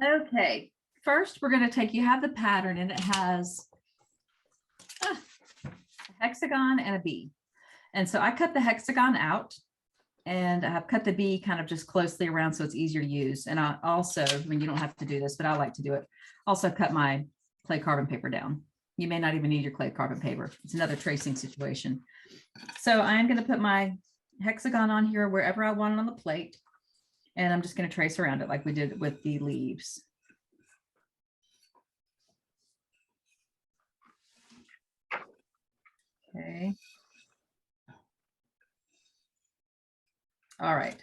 Okay, first we're going to take, you have the pattern and it has a hexagon and a bee. And so I cut the hexagon out and I have cut the bee kind of just closely around so it's easier to use. And I also, I mean, you don't have to do this, but I like to do it. Also cut my clay carbon paper down. You may not even need your clay carbon paper. It's another tracing situation. So I'm going to put my hexagon on here wherever I want it on the plate. And I'm just going to trace around it like we did with the leaves. Okay. All right.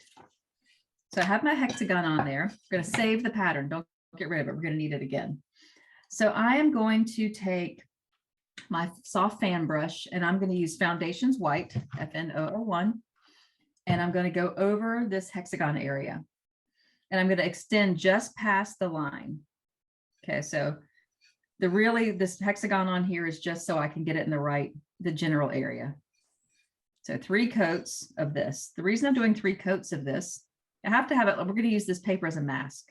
So I have my hexagon on there. I'm going to save the pattern. Don't get rid of it. We're going to need it again. So I am going to take my soft fan brush and I'm going to use Foundations White, FN001. And I'm going to go over this hexagon area. And I'm going to extend just past the line. Okay, so this hexagon on here is just so I can get it in the general area. So 3 coats of this. The reason I'm doing 3 coats of this, I have to have it, we're going to use this paper as a mask.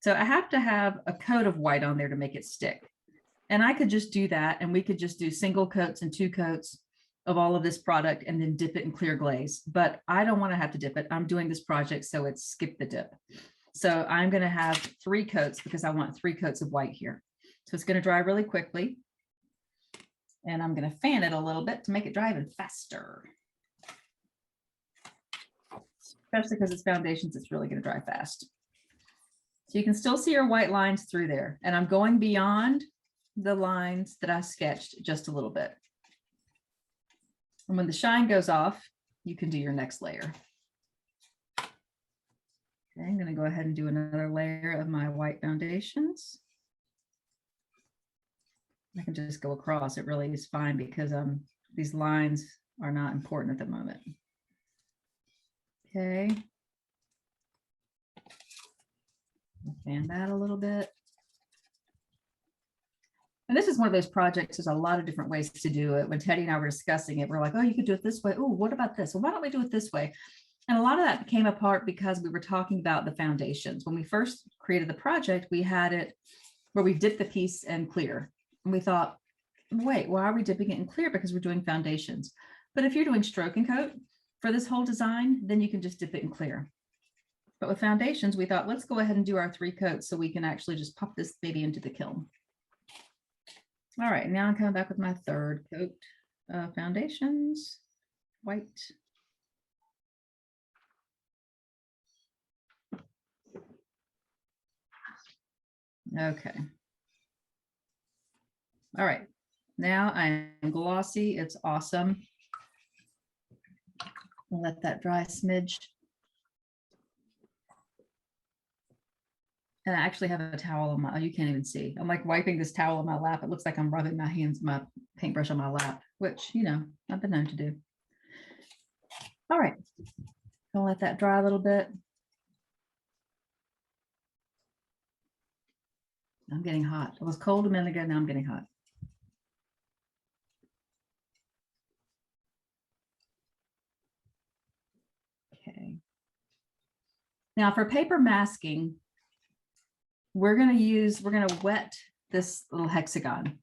So I have to have a coat of white on there to make it stick. And I could just do that. And we could just do single coats and 2 coats of all of this product and then dip it in clear glaze. But I don't want to have to dip it. I'm doing this project, so it's skip the dip. So I'm going to have 3 coats because I want 3 coats of white here. So it's going to dry really quickly. And I'm going to fan it a little bit to make it dry even faster. Especially because it's foundations, it's really going to dry fast. So you can still see your white lines through there. And I'm going beyond the lines that I sketched just a little bit. And when the shine goes off, you can do your next layer. Okay, I'm going to go ahead and do another layer of my white foundations. I can just go across. It really is fine because these lines are not important at the moment. Okay. I'll fan that a little bit. And this is one of those projects, there's a lot of different ways to do it. When Teddy and I were discussing it, we're like, oh, you could do it this way. Oh, what about this? Well, why don't we do it this way? And a lot of that came apart because we were talking about the foundations. When we first created the project, we had it where we dipped the piece in clear. And we thought, wait, why are we dipping it in clear? Because we're doing foundations. But if you're doing stroke and coat for this whole design, then you can just dip it in clear. But with foundations, we thought, let's go ahead and do our 3 coats so we can actually just pop this baby into the kiln. All right, now I'm coming back with my 3rd coat of foundations, white. Okay. All right, now I'm glossy. It's awesome. I'll let that dry a smidge. And I actually have a towel on my, you can't even see. I'm like wiping this towel on my lap. It looks like I'm rubbing my hands, my paintbrush on my lap, which, you know, I've been known to do. All right, I'll let that dry a little bit. I'm getting hot. It was cold a minute ago, now I'm getting hot. Okay. Now for paper masking, we're going to wet this little hexagon.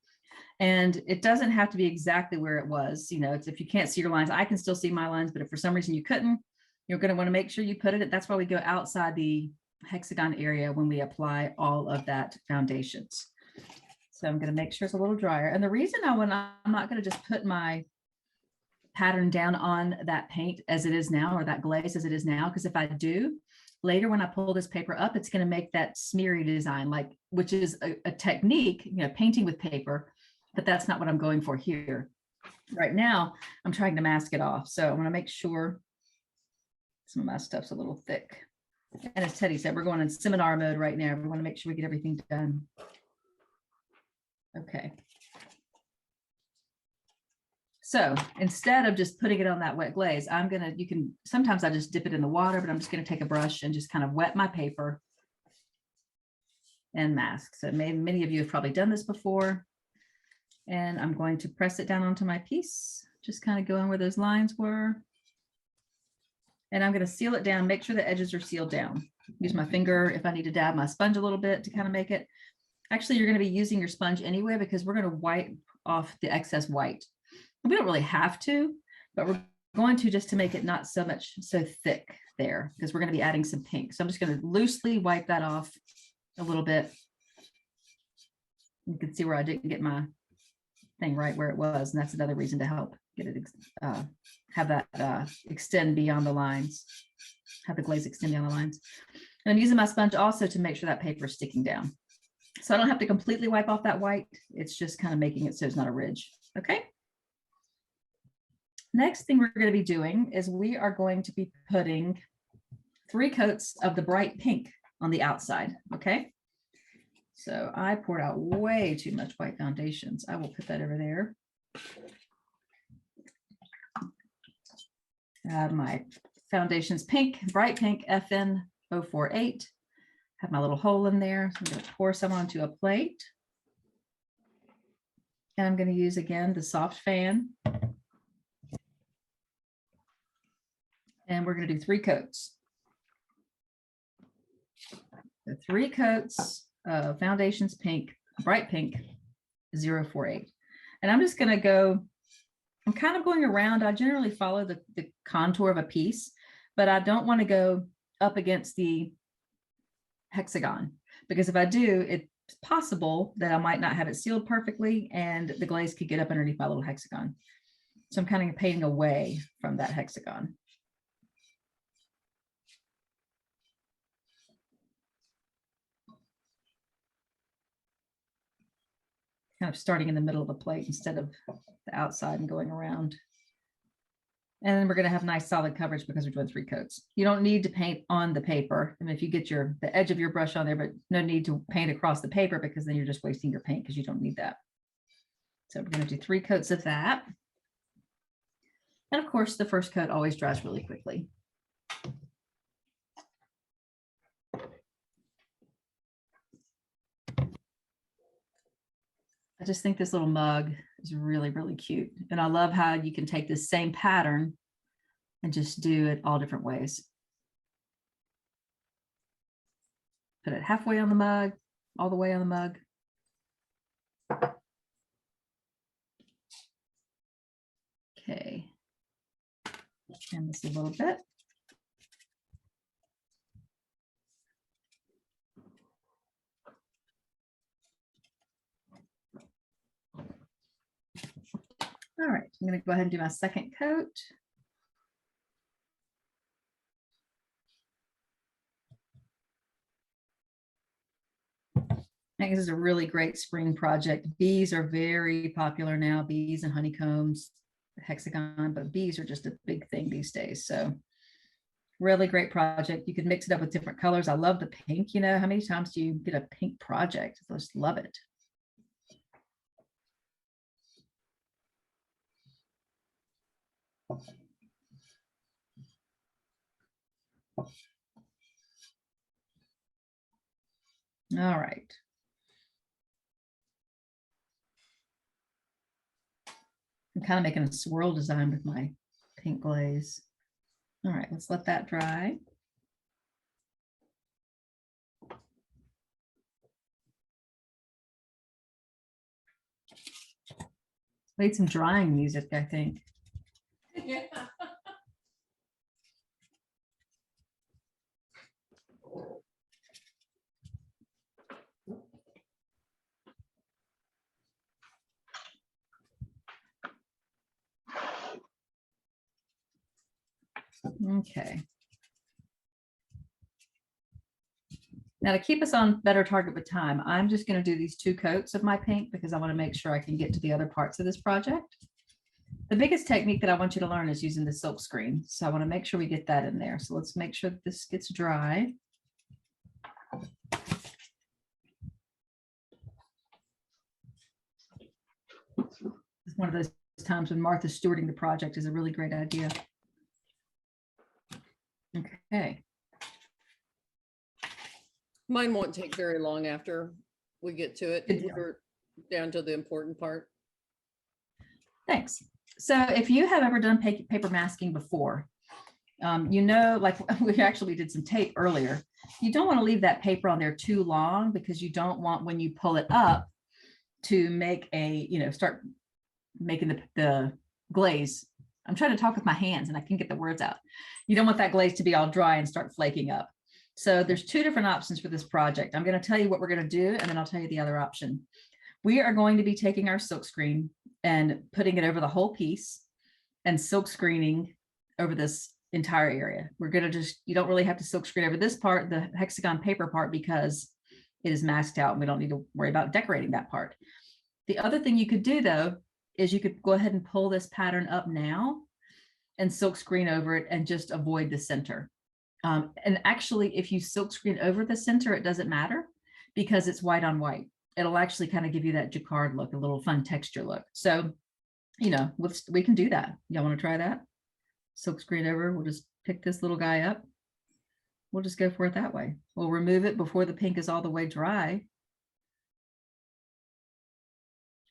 And it doesn't have to be exactly where it was. You know, it's, if you can't see your lines, I can still see my lines, but if for some reason you couldn't, you're going to want to make sure you put it. That's why we go outside the hexagon area when we apply all of that foundations. So I'm going to make sure it's a little drier. And the reason I'm not going to just put my pattern down on that paint as it is now, or that glaze as it is now, because if I do, later when I pull this paper up, it's going to make that smeary design, like, which is a technique, you know, painting with paper, but that's not what I'm going for here. Right now, I'm trying to mask it off. So I want to make sure some of my stuff's a little thick. And as Teddy said, we're going in seminar mode right now. We want to make sure we get everything done. Okay. So instead of just putting it on that wet glaze, sometimes I just dip it in the water, but I'm just going to take a brush and just kind of wet my paper and mask. So many of you have probably done this before. And I'm going to press it down onto my piece, just kind of going where those lines were. And I'm going to seal it down, make sure the edges are sealed down. Use my finger if I need to dab my sponge a little bit to kind of make it. Actually, you're going to be using your sponge anyway, because we're going to wipe off the excess white. We don't really have to, but we're going to just to make it not so thick there, because we're going to be adding some pink. So I'm just going to loosely wipe that off a little bit. You can see where I didn't get my thing right where it was. And that's another reason to help get it, have that extend beyond the lines, have the glaze extend beyond the lines. And I'm using my sponge also to make sure that paper is sticking down. So I don't have to completely wipe off that white. It's just kind of making it so it's not a ridge. Okay. Next thing we're going to be doing is we are going to be putting 3 coats of the bright pink on the outside. Okay. So I poured out way too much white foundations. I will put that over there. Add my foundations pink, bright pink FN 048. Have my little hole in there. So I'm going to pour some onto a plate. And I'm going to use again the soft fan. And we're going to do 3 coats. The 3 coats of foundations pink, bright pink 048. And I'm just going to go, I'm kind of going around. I generally follow the contour of a piece, but I don't want to go up against the hexagon, because if I do, it's possible that I might not have it sealed perfectly and the glaze could get up underneath my little hexagon. So I'm kind of painting away from that hexagon. Kind of starting in the middle of the plate instead of the outside and going around. And then we're going to have nice solid coverage because we're doing 3 coats. You don't need to paint on the paper. I mean, if you get the edge of your brush on there, but no need to paint across the paper, because then you're just wasting your paint, because you don't need that. So we're going to do 3 coats of that. And of course, the first coat always dries really quickly. I just think this little mug is really, really cute. And I love how you can take this same pattern and just do it all different ways. Put it halfway on the mug, all the way on the mug. Okay. And this a little bit. All right, I'm going to go ahead and do my second coat. I think this is a really great spring project. Bees are very popular now, bees and honeycombs, hexagon, but bees are just a big thing these days. So really great project. You could mix it up with different colors. I love the pink. You know, how many times do you get a pink project? I just love it. All right. I'm kind of making a swirl design with my pink glaze. All right, let's let that dry. Need some drying music, I think. Yeah. Okay. Now to keep us on better target with time, I'm just going to do these 2 coats of my pink because I want to make sure I can get to the other parts of this project. The biggest technique that I want you to learn is using the silk screen. So I want to make sure we get that in there. So let's make sure that this gets dry. It's one of those times when Martha stewarding the project is a really great idea. Okay. Mine won't take very long after we get to it. Good deal. We're down to the important part. Thanks. So if you have ever done paper masking before, You know, like we actually did some tape earlier. You don't want to leave that paper on there too long because you don't want when you pull it up to make a, start making the glaze. I'm trying to talk with my hands and I can't get the words out. You don't want that glaze to be all dry and start flaking up. So there's two different options for this project. I'm going to tell you what we're going to do, and then I'll tell you the other option. We are going to be taking our silk screen and putting it over the whole piece and silk screening over this entire area. We're going to you don't really have to silk screen over this part, the hexagon paper part, because it is masked out and we don't need to worry about decorating that part. The other thing you could do though, is you could go ahead and pull this pattern up now and silk screen over it and just avoid the center. And actually, if you silk screen over the center, it doesn't matter because it's white on white. It'll actually kind of give you that jacquard look, a little fun texture look. So, we can do that. Y'all want to try that? Silk screen over, we'll just pick this little guy up. We'll just go for it that way. We'll remove it before the pink is all the way dry.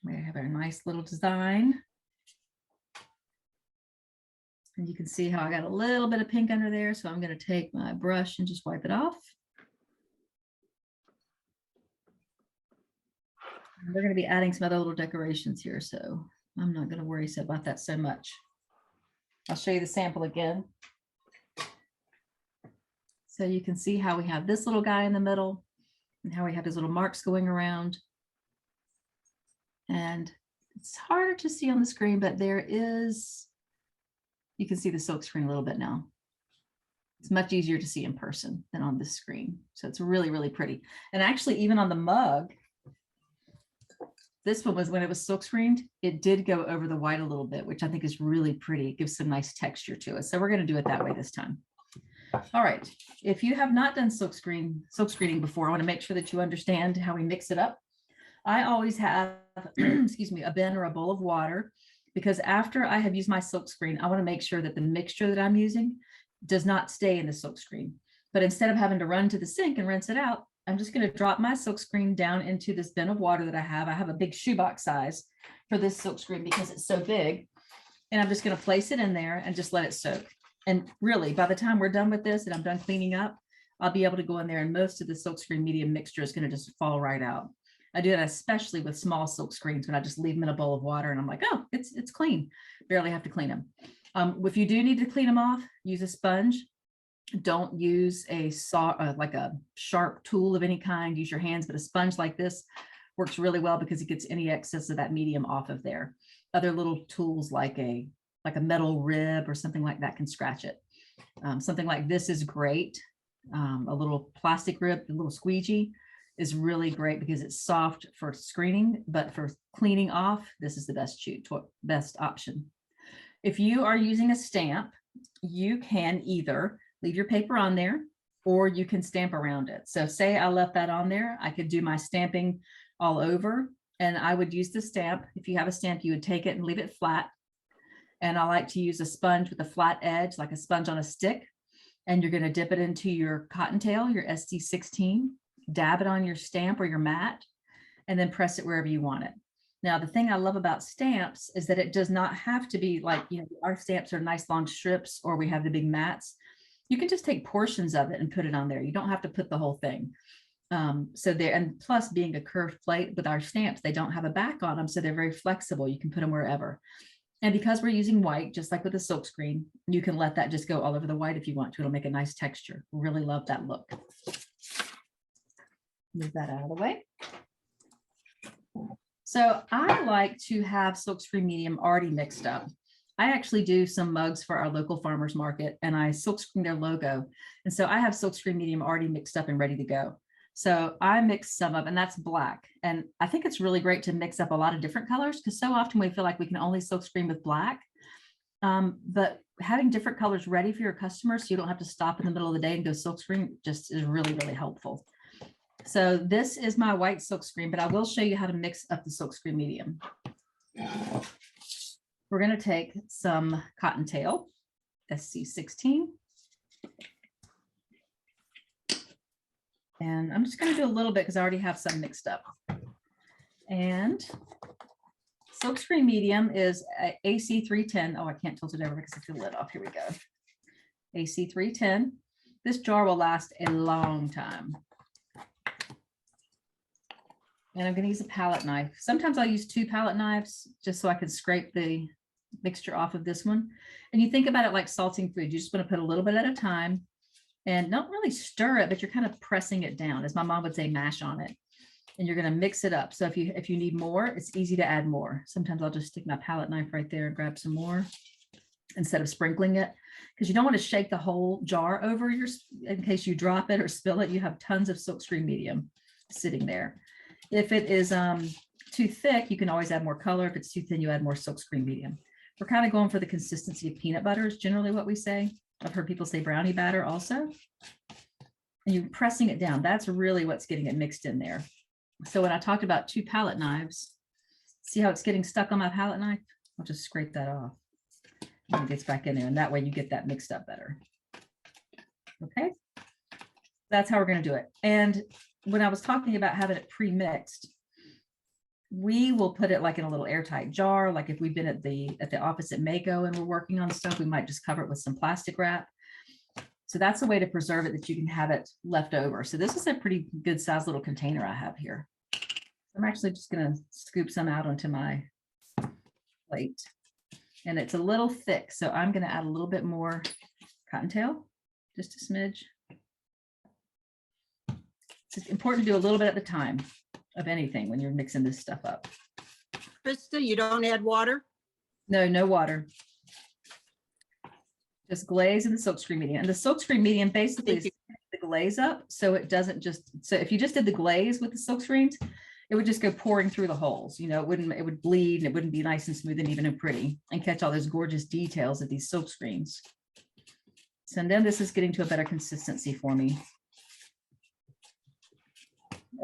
We have our nice little design. And you can see how I got a little bit of pink under there. So I'm going to take my brush and just wipe it off. And we're going to be adding some other little decorations here. So I'm not going to worry about that so much. I'll show you the sample again. So you can see how we have this little guy in the middle and how we have his little marks going around. And it's harder to see on the screen, but you can see the silk screen a little bit now. It's much easier to see in person than on this screen. So it's really, really pretty. And actually, even on the mug, this one was when it was silk screened, it did go over the white a little bit, which I think is really pretty. It gives some nice texture to it. So we're going to do it that way this time. All right. If you have not done silk screening before, I want to make sure that you understand how we mix it up. I always have, excuse me, a bin or a bowl of water, because after I have used my silk screen, I want to make sure that the mixture that I'm using does not stay in the silk screen. But instead of having to run to the sink and rinse it out, I'm just going to drop my silk screen down into this bin of water that I have. I have a big shoebox size for this silk screen because it's so big. And I'm just going to place it in there and just let it soak. And really, by the time we're done with this and I'm done cleaning up, I'll be able to go in there and most of the silk screen medium mixture is going to just fall right out. I do that especially with small silk screens when I just leave them in a bowl of water and I'm like, oh, it's clean. Barely have to clean them. If you do need to clean them off, use a sponge. Don't use a like a sharp tool of any kind. Use your hands, but a sponge like this works really well because it gets any excess of that medium off of there. Other little tools like a metal rib or something like that can scratch it. Something like this is great. A little plastic rib, a little squeegee is really great because it's soft for screening, but for cleaning off, this is the best option. If you are using a stamp, you can either leave your paper on there or you can stamp around it. So say I left that on there, I could do my stamping all over and I would use the stamp. If you have a stamp, you would take it and leave it flat. And I like to use a sponge with a flat edge, like a sponge on a stick. And you're going to dip it into your cottontail, your SD16, dab it on your stamp or your mat, and then press it wherever you want it. Now, the thing I love about stamps is that it does not have to be like, our stamps are nice long strips or we have the big mats. You can just take portions of it and put it on there. You don't have to put the whole thing. And plus being a curved plate with our stamps, they don't have a back on them. So they're very flexible. You can put them wherever. And because we're using white, just like with the silk screen, you can let that just go all over the white if you want to. It'll make a nice texture. Really love that look. Move that out of the way. So I like to have silkscreen medium already mixed up. I actually do some mugs for our local farmers market and I silkscreen their logo. And so I have silkscreen medium already mixed up and ready to go. So I mix some up and that's black. And I think it's really great to mix up a lot of different colors because so often we feel like we can only silkscreen with black. But having different colors ready for your customers so you don't have to stop in the middle of the day and go silkscreen just is really, really helpful. So this is my white silkscreen, but I will show you how to mix up the silkscreen medium. We're going to take some cottontail, SC16. And I'm just going to do a little bit because I already have some mixed up. And silkscreen medium is AC310. Oh, I can't tilt it over because it's the lid off. Here we go. AC 310. This jar will last a long time. And I'm going to use a palette knife. Sometimes I'll use 2 palette knives just so I can scrape the mixture off of this one. And you think about it like salting food. You just want to put a little bit at a time and not really stir it, but you're kind of pressing it down. As my mom would say, mash on it. And you're going to mix it up. So if you need more, it's easy to add more. Sometimes I'll just stick my palette knife right there and grab some more instead of sprinkling it, because you don't want to shake the whole jar over in case you drop it or spill it. You have tons of silkscreen medium sitting there. If it is too thick, you can always add more color. If it's too thin, you add more silkscreen medium. We're kind of going for the consistency of peanut butter is generally what we say. I've heard people say brownie batter also. And you're pressing it down. That's really what's getting it mixed in there. So when I talked about 2 palette knives, see how it's getting stuck on my palette knife? I'll just scrape that off. And it gets back in there. And that way you get that mixed up better. Okay. That's how we're going to do it. And when I was talking about having it pre-mixed, we will put it like in a little airtight jar. Like if we've been at the office at Mayco and we're working on stuff, we might just cover it with some plastic wrap. So that's a way to preserve it, that you can have it left over. So this is a pretty good sized little container I have here. I'm actually just going to scoop some out onto my plate. And it's a little thick, so I'm going to add a little bit more cottontail, just a smidge. It's important to do a little bit at the time of anything when you're mixing this stuff up. Krista, you don't add water? No, no water. Just glaze and the silkscreen medium. And the silkscreen medium basically is the glaze up, so it doesn't just, so if you just did the glaze with the silkscreens, it would just go pouring through the holes. You know, it would bleed and it wouldn't be nice and smooth and even and pretty and catch all those gorgeous details of these silkscreens. So then this is getting to a better consistency for me.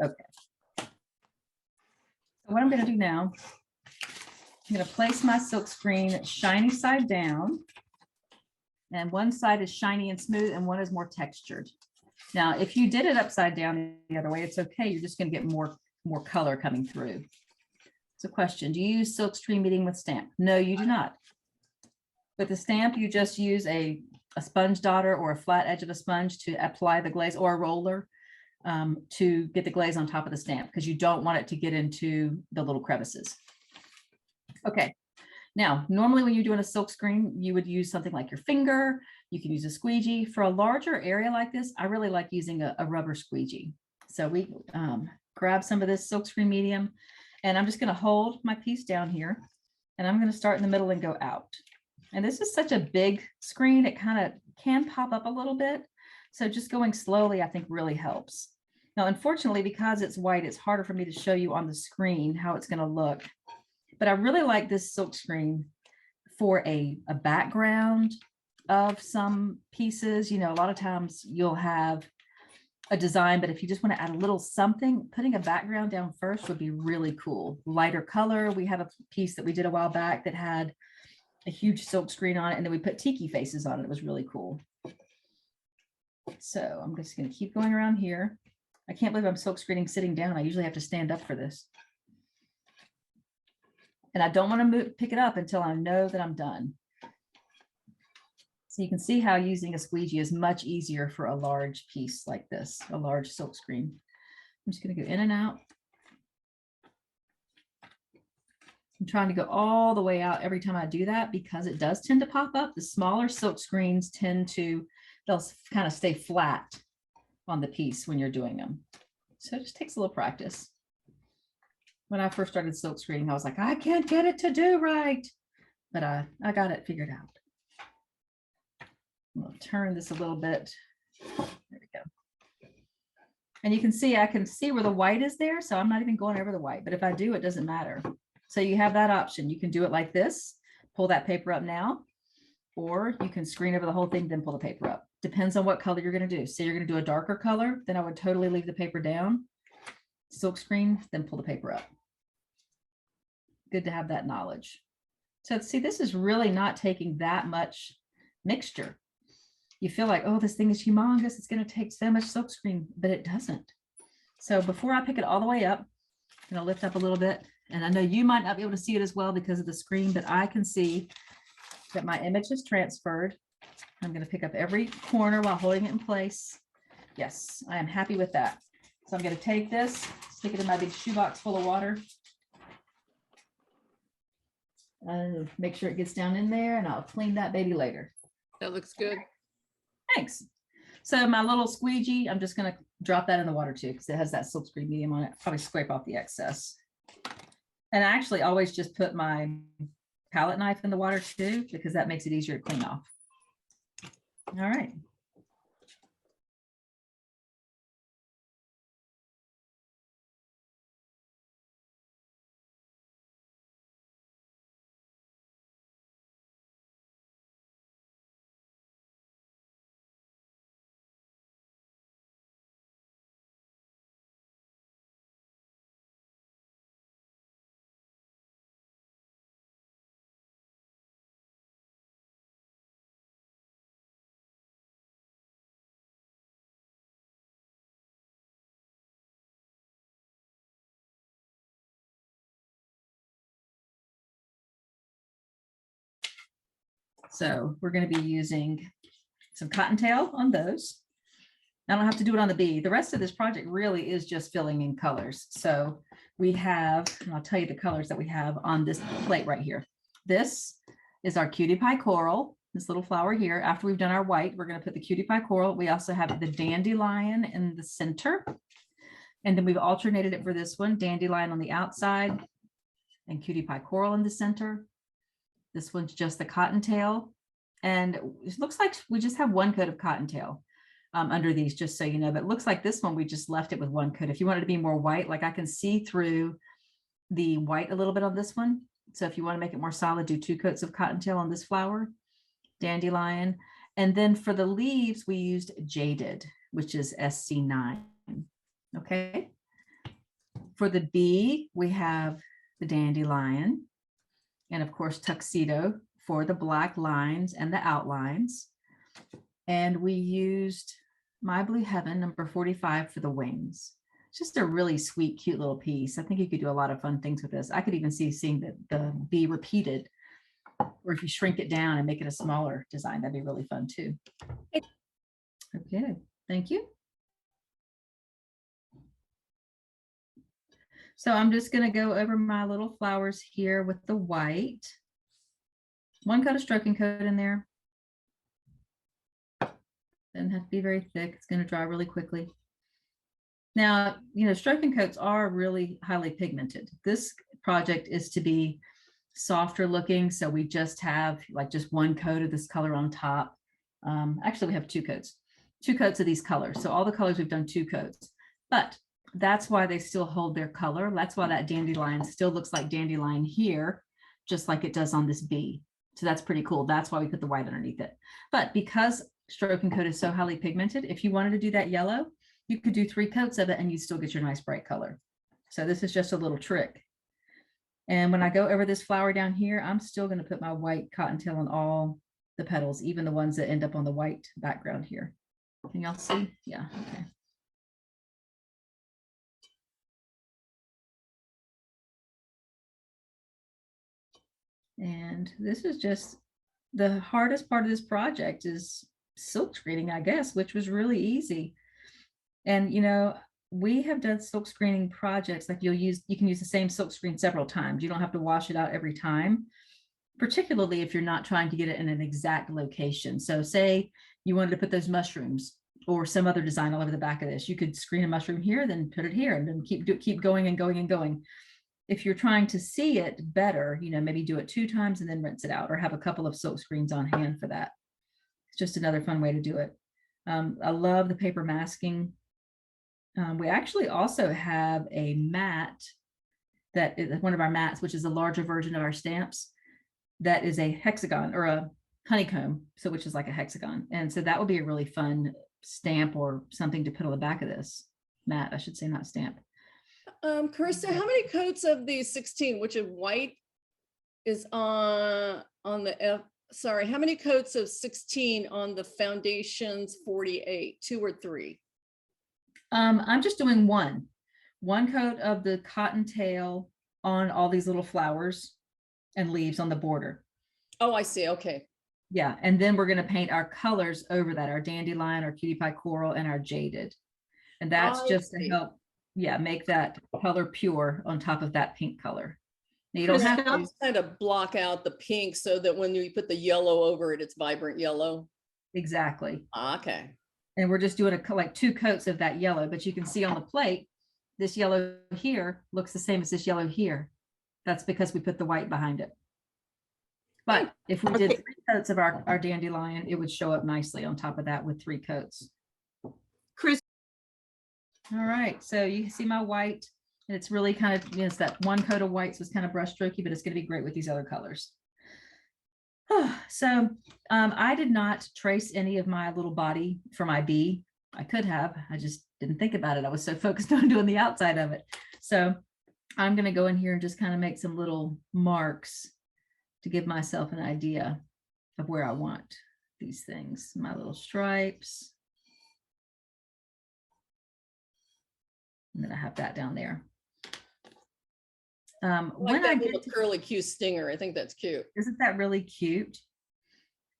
Okay. So what I'm going to do now, I'm going to place my silkscreen shiny side down. And one side is shiny and smooth and one is more textured. Now, if you did it upside down the other way, it's okay. You're just going to get more color coming through. It's a question. Do you use silkscreen medium with stamp? No, you do not. With the stamp, you just use a sponge daughter or a flat edge of a sponge to apply the glaze, or a roller to get the glaze on top of the stamp, because you don't want it to get into the little crevices. Okay. Now, normally when you're doing a silk screen, you would use something like your finger. You can use a squeegee. For a larger area like this, I really like using a rubber squeegee. So we grab some of this silk screen medium, and I'm just going to hold my piece down here, and I'm going to start in the middle and go out. And this is such a big screen, it kind of can pop up a little bit. So just going slowly, I think, really helps. Now, unfortunately, because it's white, it's harder for me to show you on the screen how it's going to look. But I really like this silk screen for a background of some pieces. You know, a lot of times you'll have a design, but if you just want to add a little something, putting a background down first would be really cool. Lighter color. We have a piece that we did a while back that had a huge silk screen on it, and then we put tiki faces on it. It was really cool. So I'm just going to keep going around here. I can't believe I'm silk screening sitting down. I usually have to stand up for this. And I don't want to pick it up until I know that I'm done. So you can see how using a squeegee is much easier for a large piece like this, a large silk screen. I'm just going to go in and out. I'm trying to go all the way out every time I do that, because it does tend to pop up. The smaller silk screens tend to, they'll kind of stay flat on the piece when you're doing them. So it just takes a little practice. When I first started silk screening, I was like, I can't get it to do right. But I got it figured out. I'm going to turn this a little bit. There we go. And you can see, I can see where the white is there. So I'm not even going over the white. But if I do, it doesn't matter. So you have that option. You can do it like this. Pull that paper up now. Or you can screen over the whole thing, then pull the paper up. Depends on what color you're going to do. So you're going to do a darker color, then I would totally leave the paper down. Silk screen, then pull the paper up. Good to have that knowledge. So see, this is really not taking that much mixture. You feel like, oh, this thing is humongous. It's going to take so much silk screen, but it doesn't. So before I pick it all the way up, I'm going to lift up a little bit. And I know you might not be able to see it as well because of the screen, but I can see that my image is transferred. I'm going to pick up every corner while holding it in place. Yes, I am happy with that. So I'm going to take this, stick it in my big shoebox full of water. Make sure it gets down in there, and I'll clean that baby later. That looks good. Thanks. So my little squeegee, I'm just going to drop that in the water too, because it has that silkscreen medium on it. Probably scrape off the excess. And I actually always just put my palette knife in the water too, because that makes it easier to clean off. All right. So we're going to be using some cottontail on those. I don't have to do it on the bee. The rest of this project really is just filling in colors. So we have, and I'll tell you the colors that we have on this plate right here. This is our cutie pie coral, this little flower here. After we've done our white, we're going to put the cutie pie coral. We also have the dandelion in the center. And then we've alternated it for this one, dandelion on the outside and cutie pie coral in the center. This one's just the cottontail. And it looks like we just have one coat of cottontail under these, just so you know. But it looks like this one, we just left it with one coat. If you want it to be more white, like I can see through the white a little bit on this one. So if you want to make it more solid, do 2 coats of cottontail on this flower, dandelion. And then for the leaves, we used Jaded, which is SC9. Okay. For the bee, we have the dandelion. And of course, Tuxedo for the black lines and the outlines. And we used My Blue Heaven, number 45, for the wings. Just a really sweet, cute little piece. I think you could do a lot of fun things with this. I could even see seeing the bee repeated, or if you shrink it down and make it a smaller design, that'd be really fun too. Okay, thank you. So I'm just going to go over my little flowers here with the white. 1 coat of stroking coat in there. Doesn't have to be very thick. It's going to dry really quickly. Now, you know, stroking coats are really highly pigmented. This project is to be softer looking. So we just have like just 1 coat of this color on top. Actually, we have 2 coats. 2 coats of these colors. So all the colors we've done 2 coats. But that's why they still hold their color. That's why that dandelion still looks like dandelion here, just like it does on this bee. So that's pretty cool. That's why we put the white underneath it. But because stroking coat is so highly pigmented, if you wanted to do that yellow, you could do 3 coats of it and you still get your nice bright color. So this is just a little trick. And when I go over this flower down here, I'm still going to put my white cottontail on all the petals, even the ones that end up on the white background here. Can y'all see? Yeah, okay. And this is just the hardest part of this project is silk screening, I guess, which was really easy. And, you know, we have done silk screening projects like you can use the same silk screen several times. You don't have to wash it out every time, particularly if you're not trying to get it in an exact location. So say you wanted to put those mushrooms or some other design all over the back of this, you could screen a mushroom here, then put it here, and then keep going and going and going. If you're trying to see it better, you know, maybe do it 2 times and then rinse it out, or have a couple of silk screens on hand for that. It's just another fun way to do it. I love the paper masking. We actually also have a mat that is one of our mats, which is a larger version of our stamps. That is a hexagon or a honeycomb, so which is like a hexagon. And so that would be a really fun stamp or something to put on the back of this mat, I should say, not stamp. Carissa, how many coats of the 16, which is white, is on the F? Sorry, how many coats of 16 on the foundations 48? 2 or 3? I'm just doing 1 coat of the cottontail on all these little flowers and leaves on the border. Oh, I see. Okay. Yeah, and then we're gonna paint our colors over that, our dandelion, our cutie pie coral, and our jaded. And that's I just to see. help, yeah, make that color pure on top of that pink color. Now, you don't Krista? have to, Just kind of block out the pink so that when you put the yellow over it, it's vibrant yellow. exactly. Okay. And we're just doing like 2 coats of that yellow, but you can see on the plate, this yellow here looks the same as this yellow here. That's because we put the white behind it. But if we did Okay. 3 coats of our dandelion, it would show up nicely on top of that with 3 coats. Chris, All right, so you see my white, and it's really kind of, it's that 1 coat of white, so it's kind of brush strokey, but it's going to be great with these other colors. So I did not trace any of my little body for my bee. I could have, I just didn't think about it. I was so focused on doing the outside of it. So I'm going to go in here and just kind of make some little marks to give myself an idea of where I want these things, my little stripes. And then I have that down there. Like When that I little get to, curly Q stinger. I think that's cute. isn't that really cute?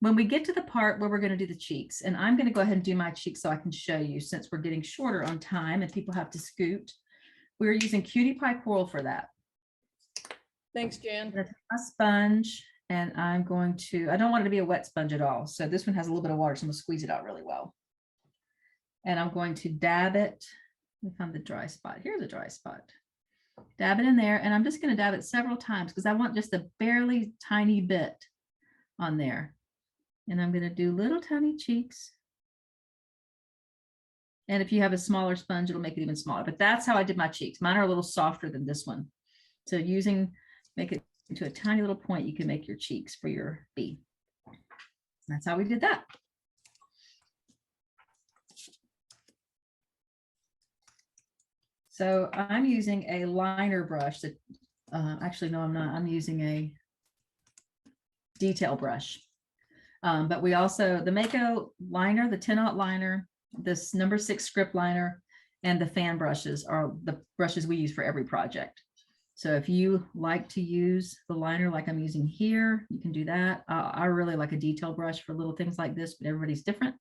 When we get to the part where we're going to do the cheeks, and I'm going to go ahead and do my cheeks so I can show you, since we're getting shorter on time and people have to scoot. We're using cutie pie coral for that. Thanks, I'm Jan. going to take my sponge, and I'm going to, I don't want it to be a wet sponge at all. So this one has a little bit of water, so I'm going to squeeze it out really well. And I'm going to dab it. Let me find the dry spot. Here's a dry spot. Dab it in there, and I'm just going to dab it several times because I want just a barely tiny bit on there. And I'm going to do little tiny cheeks. And if you have a smaller sponge, it'll make it even smaller. But that's how I did my cheeks. Mine are a little softer than this one. So make it into a tiny little point, you can make your cheeks for your bee. That's how we did that. So I'm using a liner brush that, actually, no, I'm not. I'm using a detail brush. But we also, the Mayco liner, the 10-aught liner, this number 6 script liner, and the fan brushes are the brushes we use for every project. So if you like to use the liner like I'm using here, you can do that. I really like a detail brush for little things like this, but everybody's different.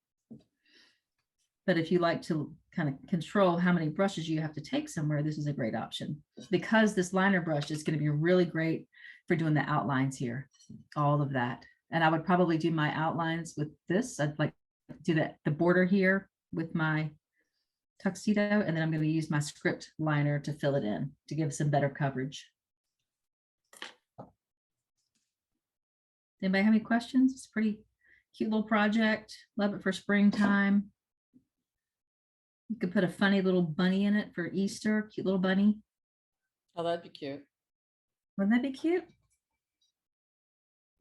But if you like to kind of control how many brushes you have to take somewhere, this is a great option, because this liner brush is going to be really great for doing the outlines here, all of that. And I would probably do my outlines with this. I'd like to do the border here with my tuxedo, and then I'm going to use my script liner to fill it in to give some better coverage. Anybody have any questions? It's a pretty cute little project. Love it for springtime. You could put a funny little bunny in it for Easter, cute little bunny. Oh, that'd be cute. Wouldn't that be cute?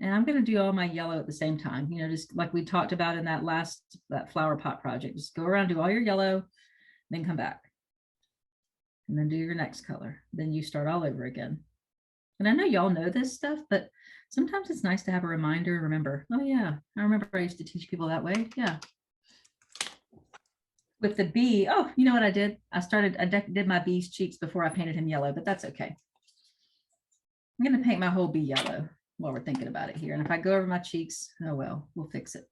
And I'm going to do all my yellow at the same time, just like we talked about in that flower pot project. Just go around, do all your yellow, then come back. And then do your next color. Then you start all over again. And I know y'all know this stuff, but sometimes it's nice to have a reminder. Remember, oh yeah, I remember I used to teach people that way. Yeah. With the bee, oh, you know what I did? I did my bee's cheeks before I painted him yellow, but that's okay. I'm going to paint my whole bee yellow while we're thinking about it here. And if I go over my cheeks, oh well, we'll fix it.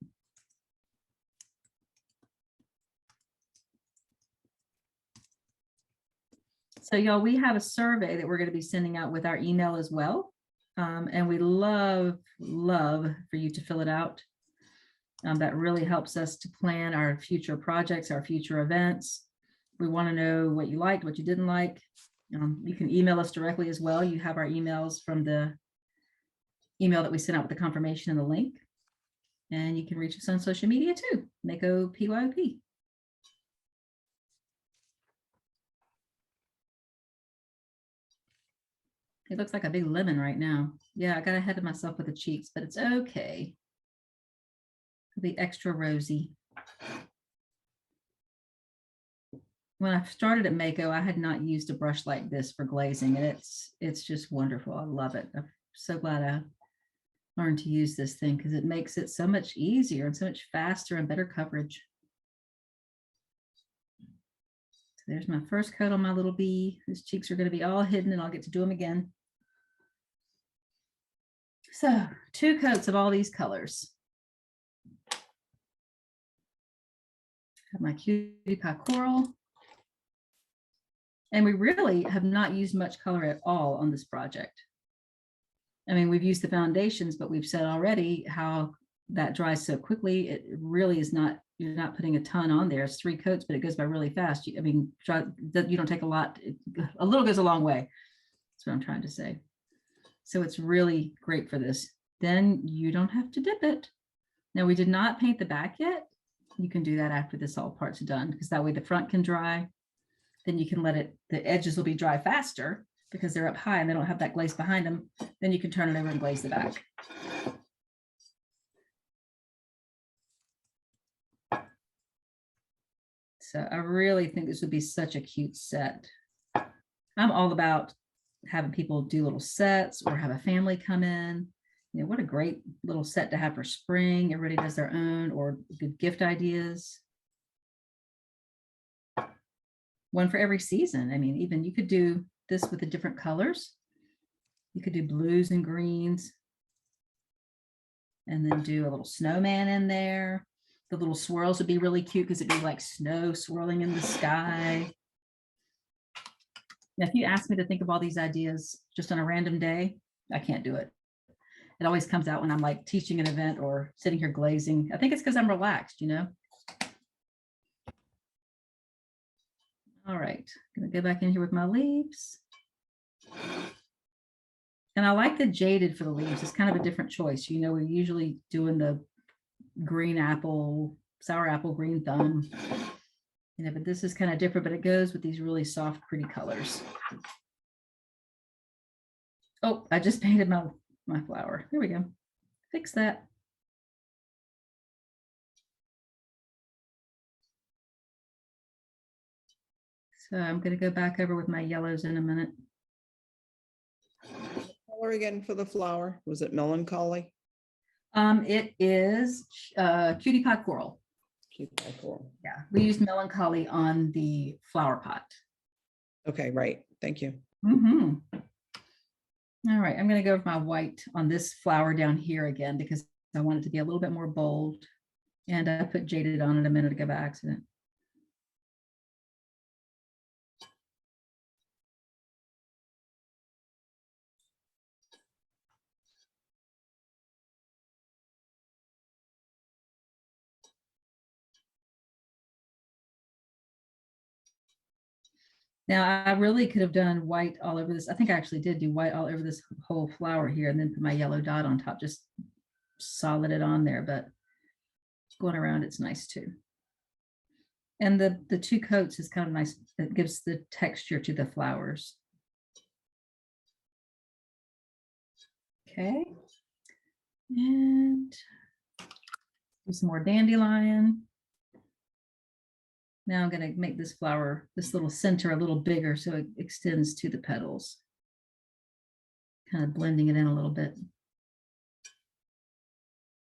So y'all, we have a survey that we're going to be sending out with our email as well. And we love for you to fill it out. That really helps us to plan our future projects, our future events. We want to know what you liked, what you didn't like. You can email us directly as well. You have our emails from the email that we sent out with the confirmation and the link. And you can reach us on social media too, Mayco PYOP. It looks like a big lemon right now. Yeah, I got ahead of myself with the cheeks, but it's okay. It'll be extra rosy. When I started at Mayco, I had not used a brush like this for glazing, and it's just wonderful. I love it. I'm so glad I learned to use this thing because it makes it so much easier and so much faster and better coverage. So there's my first coat on my little bee. His cheeks are going to be all hidden, and I'll get to do them again. So 2 coats of all these colors. Have my cutie pie coral. And we really have not used much color at all on this project. I mean, we've used the foundations, but we've said already how that dries so quickly. It really is not, you're not putting a ton on there. It's 3 coats, but it goes by really fast. I mean, you don't take a lot. A little goes a long way. That's what I'm trying to say. So it's really great for this. Then you don't have to dip it. Now, we did not paint the back yet. You can do that after this all part's done, because that way the front can dry. Then you can let it, the edges will be dry faster because they're up high and they don't have that glaze behind them. Then you can turn it over and glaze the back. So I really think this would be such a cute set. I'm all about having people do little sets or have a family come in. You know, what a great little set to have for spring. Everybody does their own, or good gift ideas. One for every season. I mean, even you could do this with the different colors. You could do blues and greens. And then do a little snowman in there. The little swirls would be really cute because it'd be like snow swirling in the sky. Now, if you ask me to think of all these ideas just on a random day, I can't do it. It always comes out when I'm like teaching an event or sitting here glazing. I think it's because I'm relaxed, you know? All right, gonna go back in here with my leaves. And I like the jaded for the leaves. It's kind of a different choice. You know, we're usually doing the green apple, sour apple, green thumb. You know, but this is kind of different, but it goes with these really soft, pretty colors. Oh, I just painted my flower. There we go. Fix that. So I'm going to go back over with my yellows in a minute. Color again for the flower. Was it melancholy? It is cutie pie coral. Keep that cool. Yeah, we used melancholy on the flower pot. Okay, right. Thank you. Mm-hmm. All right, I'm going to go with my white on this flower down here again because I want it to be a little bit more bold. And I put jaded on it a minute ago by accident. Now, I really could have done white all over this. I think I actually did do white all over this whole flower here and then put my yellow dot on top, just solid it on there, but going around, it's nice too. And the 2 coats is kind of nice. It gives the texture to the flowers. Okay. And do some more dandelion. Now I'm going to make this flower, this little center a little bigger so it extends to the petals. Kind of blending it in a little bit.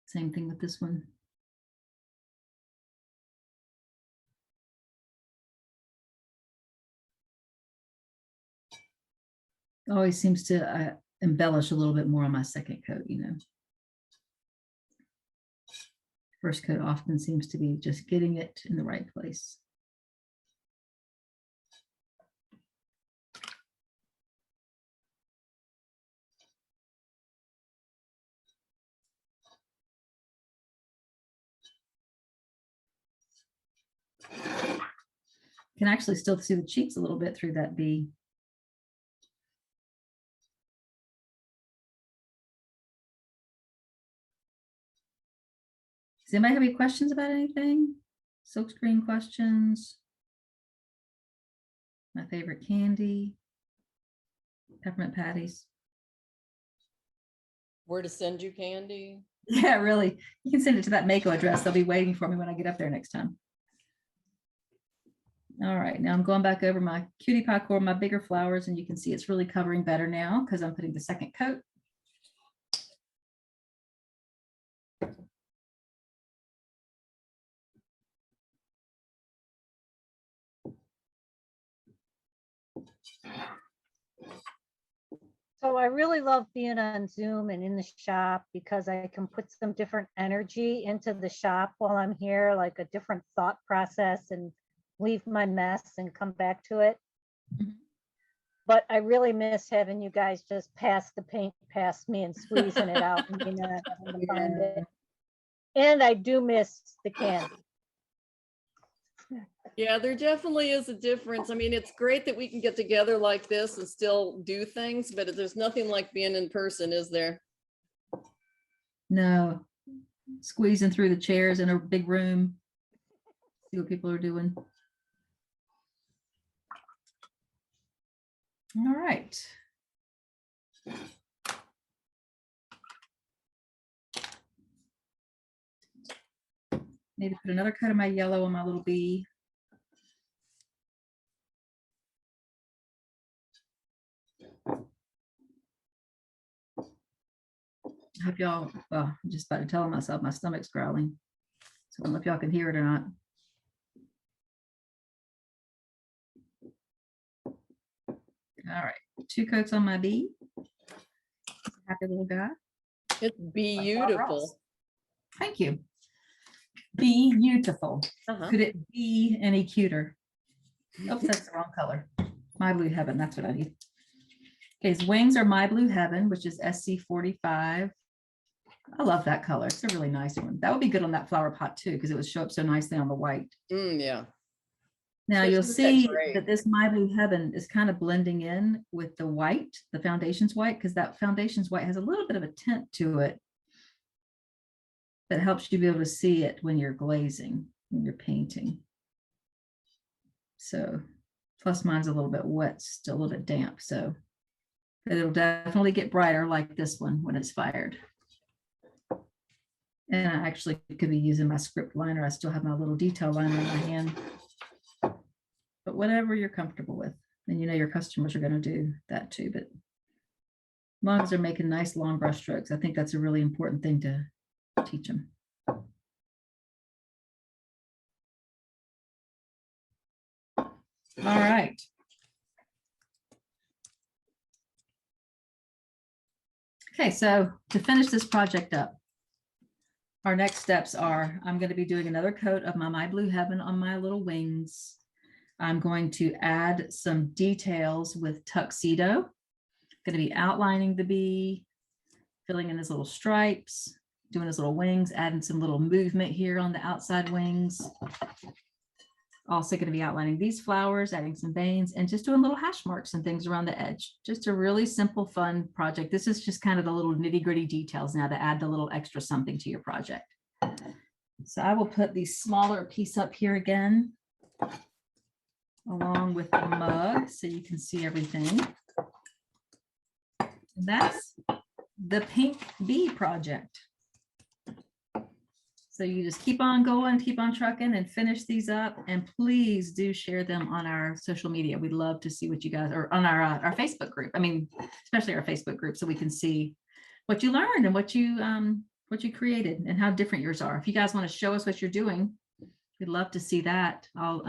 Same thing with this one. Always seems to embellish a little bit more on my second coat, you know. First coat often seems to be just getting it in the right place. You can actually still see the cheeks a little bit through that bee. Does anybody have any questions about anything? Silkscreen questions? My favorite candy? Peppermint patties. Where to send you candy? Yeah, really. You can send it to that Mayco address. They'll be waiting for me when I get up there next time. All right, now I'm going back over my cutie pie coral, my bigger flowers, and you can see it's really covering better now because I'm putting the second coat. So I really love being on Zoom and in the shop because I can put some different energy into the shop while I'm here, like a different thought process, and leave my mess and come back to it. Mhm. But I really miss having you guys just pass the paint past me and squeezing it out and me not having to find it. And I do miss the candy. Yeah, there definitely is a difference. I mean, it's great that we can get together like this and still do things, but there's nothing like being in person, is there? No, squeezing through the chairs in a big room. See what people are doing. All right. Need to put another coat of my yellow on my little bee. I hope y'all, well, I'm just about to tell myself my stomach's growling. So I don't know if y'all can hear it or not. All right, 2 coats on my bee. Happy little guy. It's beautiful. Thank you. Beautiful. Uh-huh. Could it be any cuter? Oops, that's the wrong color. My Blue Heaven, that's what I need. Okay, his wings are My Blue Heaven, which is SC45. I love that color. It's a really nice one. That would be good on that flower pot too, because it would show up so nicely on the white. Yeah. Now you'll Especially with that see gray. that this My Blue Heaven is kind of blending in with the white, the foundation's white, because that foundation's white has a little bit of a tint to it that helps you be able to see it when you're glazing, when you're painting. So, plus mine's a little bit wet, still a little bit damp, so but it'll definitely get brighter like this one when it's fired. And I actually could be using my script liner. I still have my little detail liner in my hand. But whatever you're comfortable with, and you know your customers are going to do that too. But as long as they're making nice long brush strokes, I think that's a really important thing to teach them. All right. Okay, so to finish this project up, our next steps are I'm going to be doing another coat of my Blue Heaven on my little wings. I'm going to add some details with tuxedo. Going to be outlining the bee, filling in his little stripes, doing his little wings, adding some little movement here on the outside wings. Also going to be outlining these flowers, adding some veins, and just doing little hash marks and things around the edge. Just a really simple, fun project. This is just kind of the little nitty-gritty details now to add the little extra something to your project. So I will put the smaller piece up here again, along with the mug, so you can see everything. And that's the pink bee project. So you just keep on going, keep on trucking and finish these up. And please do share them on our social media. We'd love to see what you guys are on our Facebook group. I mean, especially our Facebook group, so we can see what you learned and what you created and how different yours are. If you guys want to show us what you're doing, we'd love to see that. I'll